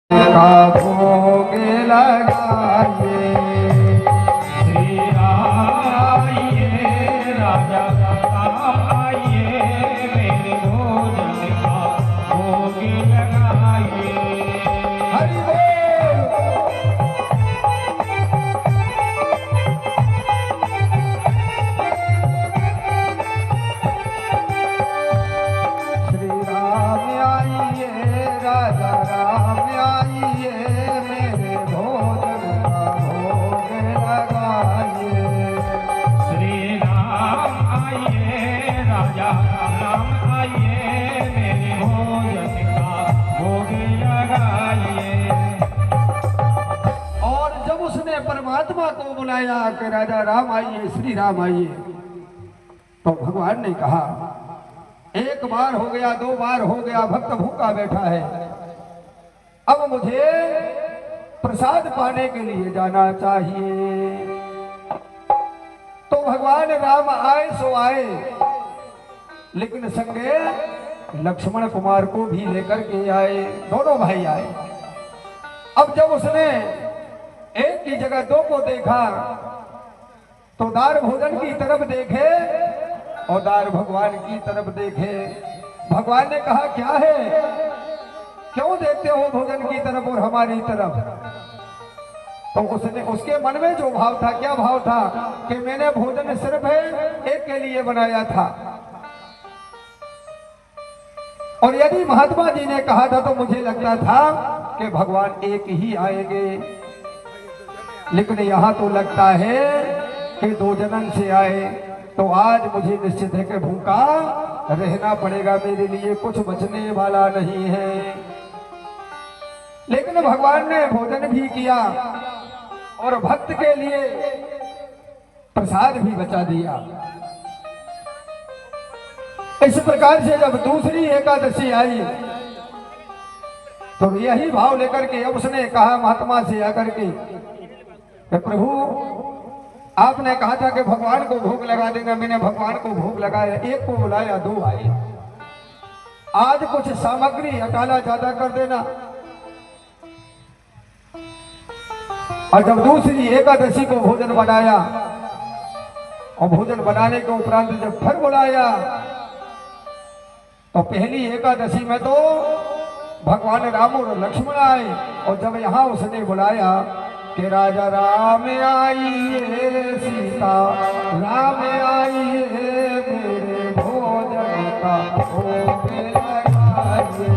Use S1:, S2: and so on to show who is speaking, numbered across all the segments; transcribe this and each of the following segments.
S1: का भोग लगाइए।
S2: श्री राम आइए, राजा राम आइए, मेरे भोजन का भोग लगाइए।
S1: हरि बोल। श्री राम आइए, राजा राम आइए, मेरे भोजन का भोग लगाइए।
S2: श्री राम आइए, राजा राम आइए, मेरे भोजन का भोग लगाइए।
S1: और जब उसने परमात्मा को बुलाया कि राजा राम आइए, श्री राम आइए, तो भगवान ने कहा एक बार हो गया, दो बार हो गया, भक्त भूखा बैठा है, अब मुझे प्रसाद पाने के लिए जाना चाहिए। तो भगवान राम आए सो आए, लेकिन संगे लक्ष्मण कुमार को भी लेकर के आए, दोनों भाई आए। अब जब उसने एक की जगह दो को देखा तो दार भोजन की तरफ देखे और दार भगवान की तरफ देखे। भगवान ने कहा क्या है, क्यों देखते हो भोजन की तरफ और हमारी तरफ? तो उसने उसके मन में जो भाव था, क्या भाव था कि मैंने भोजन सिर्फ एक के लिए बनाया था, और यदि महात्मा जी ने कहा था तो मुझे लगता था कि भगवान एक ही आएंगे, लेकिन यहां तो लगता है कि दो जन्म से आए। तो आज मुझे निश्चित है कि भूखा रहना पड़ेगा, मेरे लिए कुछ बचने वाला नहीं है। लेकिन भगवान ने भोजन भी किया और भक्त के लिए प्रसाद भी बचा दिया। इस प्रकार से जब दूसरी एकादशी आई तो यही भाव लेकर के अब उसने कहा महात्मा से आकर के, प्रभु आपने कहा था कि भगवान को भोग लगा देना, मैंने भगवान को भोग लगाया, एक को बुलाया, दो आए, आज कुछ सामग्री हटाला ज्यादा कर देना। और जब दूसरी एकादशी को भोजन बनाया और भोजन बनाने के उपरांत जब फिर बुलाया तो पहली एकादशी में तो भगवान राम और लक्ष्मण आए, और जब यहाँ उसने बुलाया कि राजा राम आइए, सीता राम आइए, मेरे भोजन का भोग लगाइए।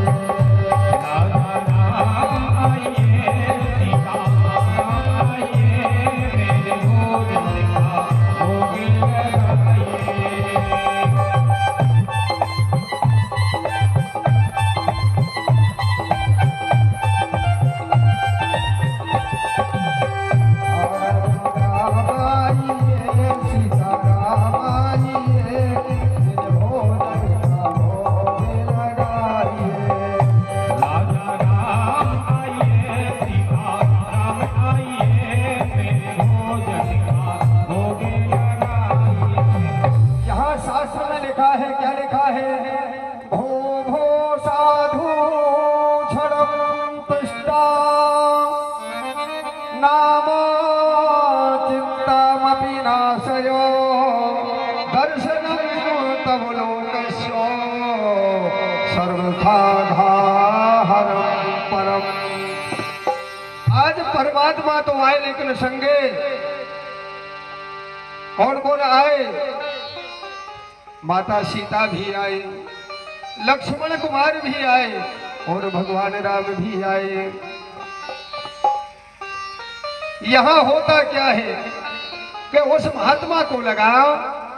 S2: राजा राम आइए, सीता राम आइए, मेरे भोजन का भोग लगाइए। राजा राम आइए, सीता राम आइए, मेरे भोजन का भोग लगाइए।
S1: यहाँ शास्त्र में लिखा है, क्या लिखा है, भो भो साधु क्षणं तुष्टा नाम चित्तमपि नाशयो दर्शनं तव लोकस्य सर्वसाधारणं परम। आज परमात्मा तो आए, लेकिन संगे कौन कौन आए? माता सीता भी आए, लक्ष्मण कुमार भी आए और भगवान राम भी आए। यहाँ होता क्या है कि उस महात्मा को लगा,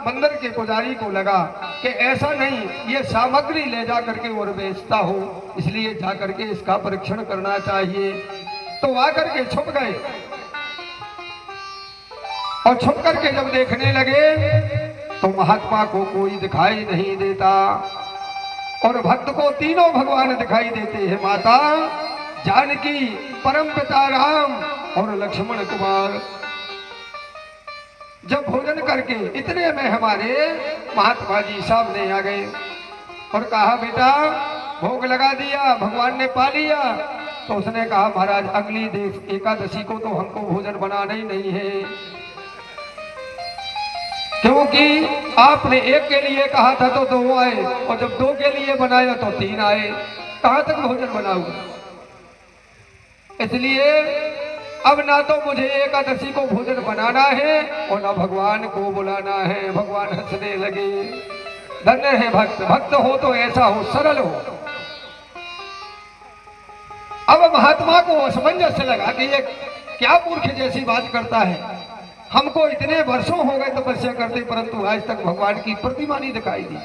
S1: मंदिर के पुजारी को लगा कि ऐसा नहीं, ये सामग्री ले जा करके और बेचता हो, इसलिए जा करके इसका परीक्षण करना चाहिए। तो आकर के छुप गए और छुप करके जब देखने लगे तो महात्मा को कोई दिखाई नहीं देता, और भक्त को तीनों भगवान दिखाई देते हैं, माता जानकी, परम पिता राम और लक्ष्मण कुमार। जब भोजन करके इतने में हमारे महात्मा जी सामने आ गए और कहा बेटा भोग लगा दिया, भगवान ने पा लिया, तो उसने कहा महाराज अगली देश एकादशी को तो हमको भोजन बनाना ही नहीं है, क्योंकि आपने एक के लिए कहा था तो 2 आए, और जब 2 के लिए बनाया तो 3 आए, कहां तक भोजन बनाऊंगा। इसलिए अब ना तो मुझे एकादशी को भोजन बनाना है और ना भगवान को बुलाना है। भगवान हंसने लगे, धन्य है भक्त, भक्त हो तो ऐसा हो, सरल हो। अब महात्मा को असमंजस लगा कि ये क्या मूर्ख जैसी बात करता है, हमको इतने वर्षों हो गए तपस्या करते परंतु आज तक भगवान की प्रतिमा नहीं दिखाई दी,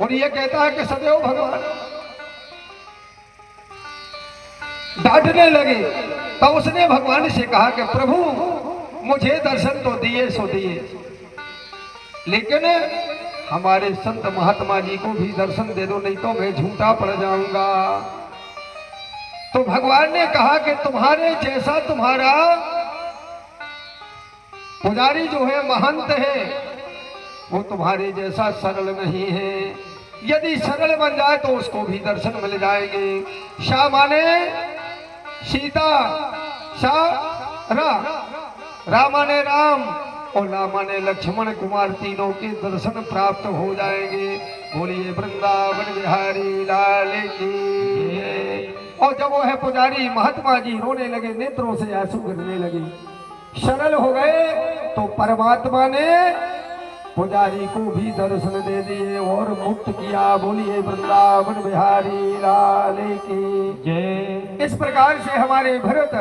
S1: और ये कहता है कि सदैव भगवान। डांटने लगे तो उसने भगवान से कहा कि प्रभु मुझे दर्शन तो दिए सो दिए, लेकिन हमारे संत महात्मा जी को भी दर्शन दे दो, नहीं तो मैं झूठा पड़ जाऊंगा। तो भगवान ने कहा कि तुम्हारे जैसा तुम्हारा पुजारी जो है महंत है, वो तुम्हारे जैसा सरल नहीं है। यदि सरल बन जाए तो उसको भी दर्शन मिल जाएंगे। शाह माने सीता, शाह राम माने राम, और राम माने लक्ष्मण कुमार, तीनों के दर्शन प्राप्त हो जाएंगे। बोलिए वृंदावन बिहारी लाल की। और जब वो है पुजारी महात्मा जी रोने लगे, नेत्रों से आंसू गिरने लगे, सरल हो गए, तो परमात्मा ने पुजारी को भी दर्शन दे दिए और मुक्त किया। बोलिए वृंदावन बिहारी लाल की जय। इस प्रकार से हमारे भरत